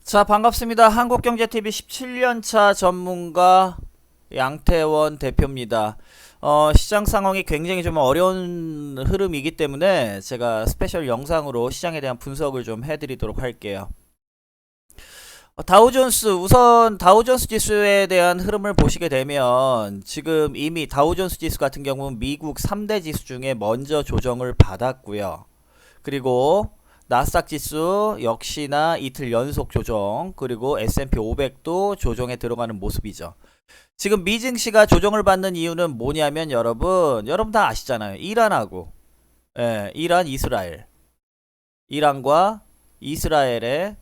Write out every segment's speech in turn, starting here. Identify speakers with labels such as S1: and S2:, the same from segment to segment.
S1: 자, 반갑습니다. 한국경제TV 17년차 전문가 양태원 대표입니다. 시장 상황이 굉장히 좀 어려운 흐름이기 때문에 제가 스페셜 영상으로 시장에 대한 분석을 좀 해드리도록 할게요. 우선 다우존스 지수에 대한 흐름을 보시게 되면 지금 이미 다우존스 지수 같은 경우는 미국 3대 지수 중에 먼저 조정을 받았고요. 그리고 나스닥 지수 역시나 이틀 연속 조정, 그리고 S&P 500도 조정에 들어가는 모습이죠. 지금 미증시가 조정을 받는 이유는 뭐냐면 여러분 다 아시잖아요. 이란과 이스라엘의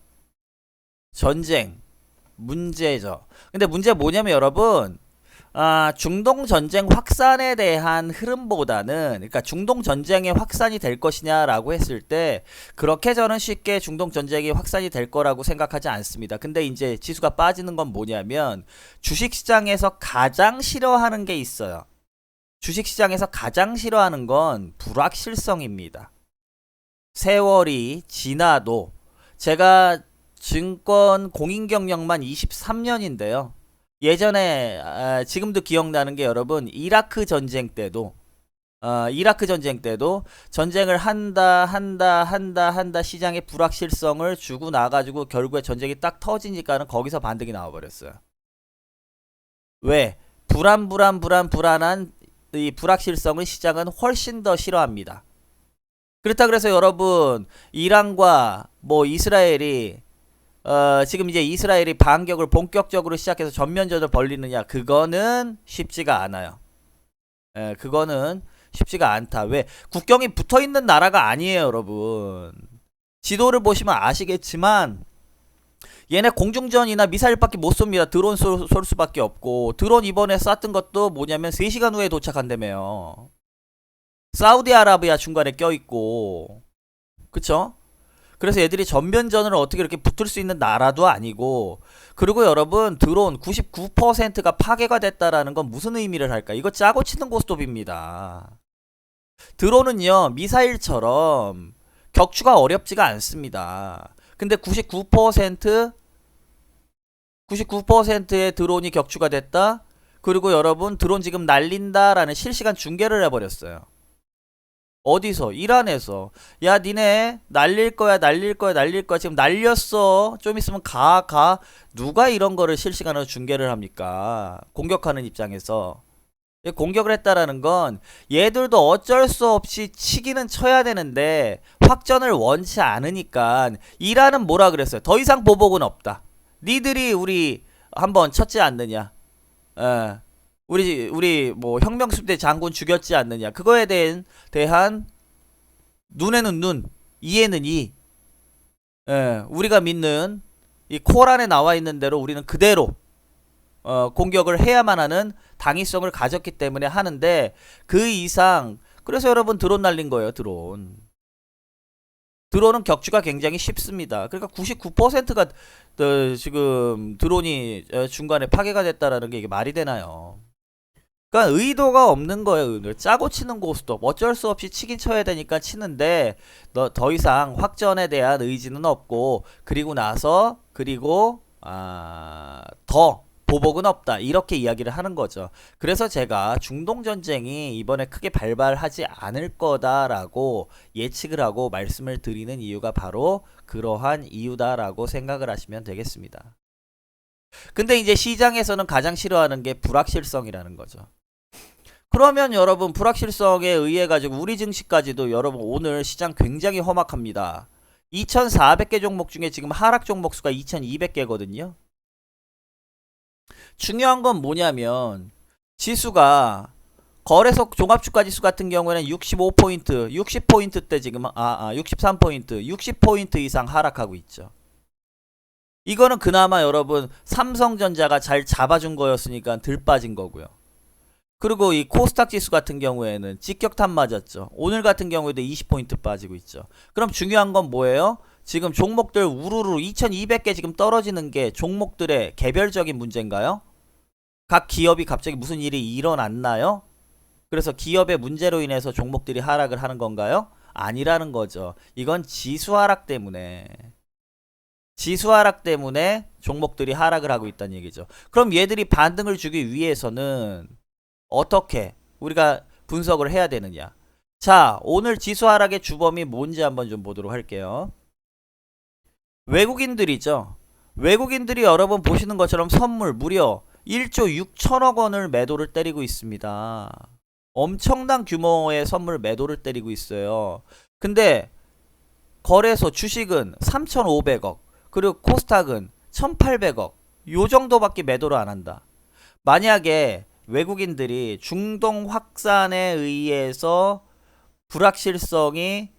S1: 전쟁 문제죠. 근데 문제 뭐냐면 여러분, 중동 전쟁 확산에 대한 흐름보다는, 그러니까 중동 전쟁의 확산이 될 것이냐라고 했을 때 그렇게 저는 쉽게 중동 전쟁이 확산이 될 거라고 생각하지 않습니다. 근데 이제 지수가 빠지는 건 뭐냐면 주식시장에서 가장 싫어하는 게 있어요. 주식시장에서 가장 싫어하는 건 불확실성입니다. 세월이 지나도, 제가 증권 공인 경력만 23년인데요. 예전에 지금도 기억나는 게 여러분, 이라크 전쟁 때도 전쟁을 한다 시장에 불확실성을 주고 나가지고 결국에 전쟁이 딱 터지니까는 거기서 반등이 나와버렸어요. 왜? 불안한 이 불확실성을 시장은 훨씬 더 싫어합니다. 그렇다 그래서 여러분, 이란과 이스라엘이 지금 이제 이스라엘이 반격을 본격적으로 시작해서 전면전을 벌리느냐, 그거는 쉽지가 않아요. 그거는 쉽지가 않다. 왜? 국경이 붙어있는 나라가 아니에요, 여러분. 지도를 보시면 아시겠지만 얘네 공중전이나 미사일밖에 못 쏩니다. 드론 쏠 수밖에 없고, 드론 이번에 쐈던 것도 뭐냐면 3시간 후에 도착한다며요. 사우디아라비아 중간에 껴있고, 그쵸? 그래서 얘들이 전면전을 어떻게 이렇게 붙을 수 있는 나라도 아니고, 그리고 여러분, 드론 99%가 파괴가 됐다라는 건 무슨 의미를 할까? 이거 짜고 치는 고스톱입니다. 드론은요, 미사일처럼 격추가 어렵지가 않습니다. 근데 99%의 드론이 격추가 됐다? 그리고 여러분, 드론 지금 날린다라는 실시간 중계를 해버렸어요. 어디서? 이란에서. 야, 니네 날릴 거야. 지금 날렸어. 좀 있으면 가. 누가 이런 거를 실시간으로 중계를 합니까? 공격하는 입장에서. 공격을 했다라는 건 얘들도 어쩔 수 없이 치기는 쳐야 되는데 확전을 원치 않으니까 이란은 뭐라 그랬어요? 더 이상 보복은 없다. 니들이 우리 한번 쳤지 않느냐? 예. 우리 혁명수대 장군 죽였지 않느냐? 그거에 대한 눈에는 눈, 이에는 이. 우리가 믿는 이 코란에 나와 있는 대로 우리는 그대로 공격을 해야만 하는 당위성을 가졌기 때문에 하는데, 그 이상, 그래서 여러분 드론 날린 거예요. 드론은 격추가 굉장히 쉽습니다. 그러니까 99%가 지금 드론이 중간에 파괴가 됐다라는 게 이게 말이 되나요? 그러니까 의도가 없는 거예요. 짜고 치는 고스톱. 어쩔 수 없이 치긴 쳐야 되니까 치는데 더 이상 확전에 대한 의지는 없고, 그리고 더 보복은 없다, 이렇게 이야기를 하는 거죠. 그래서 제가 중동 전쟁이 이번에 크게 발발하지 않을 거다라고 예측을 하고 말씀을 드리는 이유가 바로 그러한 이유다라고 생각을 하시면 되겠습니다. 근데 이제 시장에서는 가장 싫어하는 게 불확실성이라는 거죠. 그러면 여러분, 불확실성에 의해 가지고 우리 증시까지도 여러분 오늘 시장 굉장히 험악합니다. 2400개 종목 중에 지금 하락 종목 수가 2200개거든요. 중요한 건 뭐냐면 지수가, 거래소 종합주가 지수 같은 경우에는 65포인트, 60포인트 때 지금 63포인트, 60포인트 이상 하락하고 있죠. 이거는 그나마 여러분 삼성전자가 잘 잡아준 거였으니까 덜 빠진 거고요. 그리고 이 코스닥 지수 같은 경우에는 직격탄 맞았죠. 오늘 같은 경우에도 20포인트 빠지고 있죠. 그럼 중요한 건 뭐예요? 지금 종목들 우르르 2200개 지금 떨어지는 게 종목들의 개별적인 문제인가요? 각 기업이 갑자기 무슨 일이 일어났나요? 그래서 기업의 문제로 인해서 종목들이 하락을 하는 건가요? 아니라는 거죠. 이건 지수 하락 때문에 지수 하락 때문에 종목들이 하락을 하고 있다는 얘기죠. 그럼 얘들이 반등을 주기 위해서는 어떻게 우리가 분석을 해야 되느냐. 자, 오늘 지수 하락의 주범이 뭔지 한번 좀 보도록 할게요. 외국인들이죠. 외국인들이 여러분 보시는 것처럼 선물 무려 1조 6천억 원을 매도를 때리고 있습니다. 엄청난 규모의 선물 매도를 때리고 있어요. 근데 거래소 주식은 3,500억, 그리고 코스닥은 1,800억, 요 정도밖에 매도를 안 한다. 만약에 외국인들이 중동 확산에 의해서 불확실성이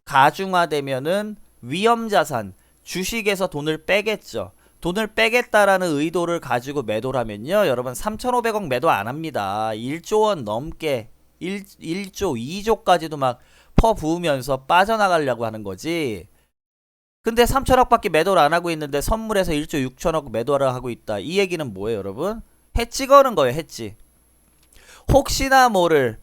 S1: 가중화되면은 위험자산, 주식에서 돈을 빼겠죠. 돈을 빼겠다라는 의도를 가지고 매도를 하면요, 여러분 3,500억 매도 안 합니다. 1조 원 넘게 1조 2조까지도 막 퍼부으면서 빠져나가려고 하는 거지. 근데 3천억 밖에 매도를 안 하고 있는데 선물에서 1조 6천억 매도를 하고 있다. 이 얘기는 뭐예요, 여러분? 해치 거는 거예요, 해치. 혹시나 모를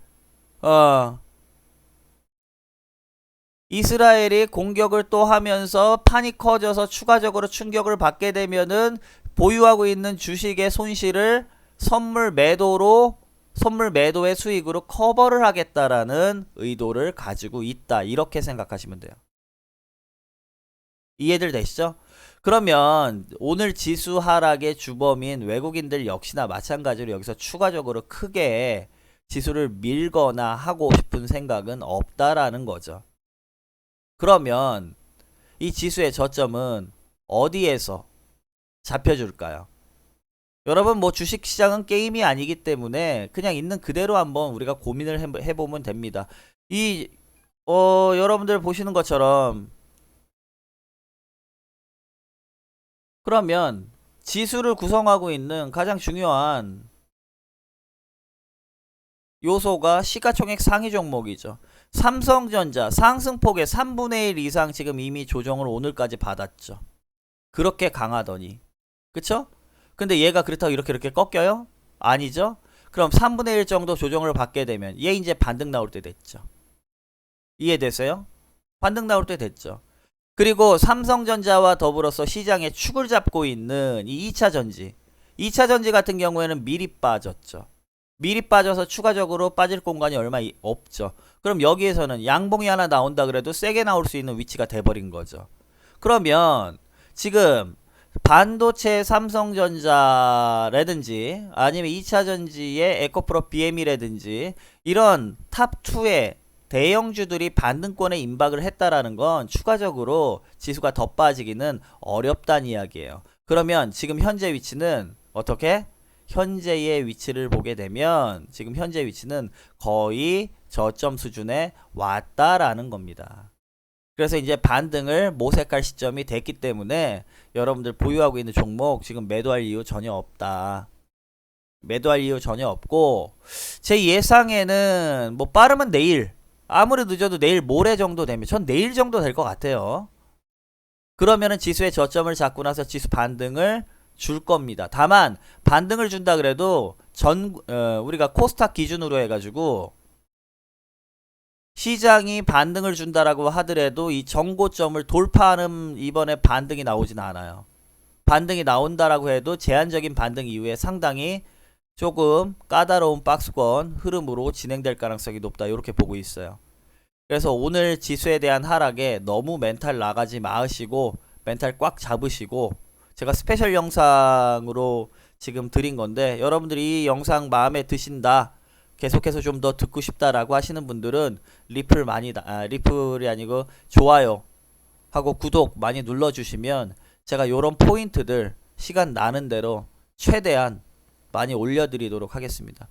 S1: 이스라엘이 공격을 또 하면서 판이 커져서 추가적으로 충격을 받게 되면은 보유하고 있는 주식의 손실을 선물 매도의 수익으로 커버를 하겠다라는 의도를 가지고 있다. 이렇게 생각하시면 돼요. 이해들 되시죠? 그러면 오늘 지수 하락의 주범인 외국인들 역시나 마찬가지로 여기서 추가적으로 크게 지수를 밀거나 하고 싶은 생각은 없다라는 거죠. 그러면 이 지수의 저점은 어디에서 잡혀줄까요? 여러분, 뭐 주식시장은 게임이 아니기 때문에 그냥 있는 그대로 한번 우리가 고민을 해보면 됩니다. 여러분들 보시는 것처럼, 그러면 지수를 구성하고 있는 가장 중요한 요소가 시가총액 상위 종목이죠. 삼성전자 상승폭의 3분의 1 이상 지금 이미 조정을 오늘까지 받았죠. 그렇게 강하더니, 그쵸? 근데 얘가 그렇다고 이렇게 꺾여요? 아니죠? 그럼 3분의 1 정도 조정을 받게 되면 얘 이제 반등 나올 때 됐죠. 이해되세요? 반등 나올 때 됐죠. 그리고 삼성전자와 더불어서 시장에 축을 잡고 있는 이 2차전지 같은 경우에는 미리 빠졌죠. 미리 빠져서 추가적으로 빠질 공간이 얼마 없죠. 그럼 여기에서는 양봉이 하나 나온다 그래도 세게 나올 수 있는 위치가 돼버린 거죠. 그러면 지금 반도체 삼성전자라든지 아니면 2차전지의 에코프로 BM이라든지 이런 탑2의 대형주들이 반등권에 임박을 했다라는 건 추가적으로 지수가 더 빠지기는 어렵다는 이야기예요. 그러면 지금 현재 위치는 어떻게? 현재의 위치를 보게 되면 지금 현재 위치는 거의 저점 수준에 왔다라는 겁니다. 그래서 이제 반등을 모색할 시점이 됐기 때문에 여러분들 보유하고 있는 종목 지금 매도할 이유 전혀 없다. 매도할 이유 전혀 없고, 제 예상에는 뭐 빠르면 내일, 아무리 늦어도 내일 모레 정도 되면, 전 내일 정도 될 것 같아요. 그러면은 지수의 저점을 잡고 나서 지수 반등을 줄 겁니다. 다만 반등을 준다 그래도 우리가 코스닥 기준으로 해가지고 시장이 반등을 준다라고 하더라도 이 정고점을 돌파하는 이번에 반등이 나오진 않아요. 반등이 나온다라고 해도 제한적인 반등 이후에 상당히 조금 까다로운 박스권 흐름으로 진행될 가능성이 높다, 이렇게 보고 있어요. 그래서 오늘 지수에 대한 하락에 너무 멘탈 나가지 마시고 멘탈 꽉 잡으시고, 제가 스페셜 영상으로 지금 드린 건데 여러분들이 이 영상 마음에 드신다, 계속해서 좀 더 듣고 싶다라고 하시는 분들은 리플이 아니고 좋아요 하고 구독 많이 눌러주시면 제가 요런 포인트들 시간 나는 대로 최대한 많이 올려드리도록 하겠습니다.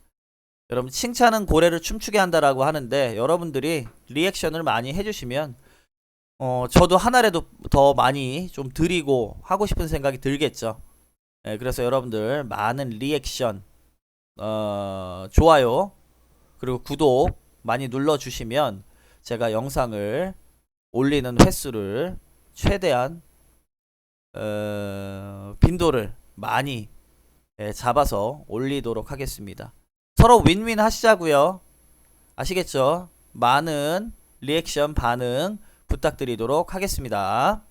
S1: 여러분, 칭찬은 고래를 춤추게 한다라고 하는데 여러분들이 리액션을 많이 해주시면 저도 하나라도 더 많이 좀 드리고 하고 싶은 생각이 들겠죠. 그래서 여러분들 많은 리액션, 좋아요 그리고 구독 많이 눌러주시면 제가 영상을 올리는 횟수를 최대한 빈도를 많이 잡아서 올리도록 하겠습니다. 서로 윈윈 하시자고요. 아시겠죠? 많은 리액션 반응 부탁드리도록 하겠습니다.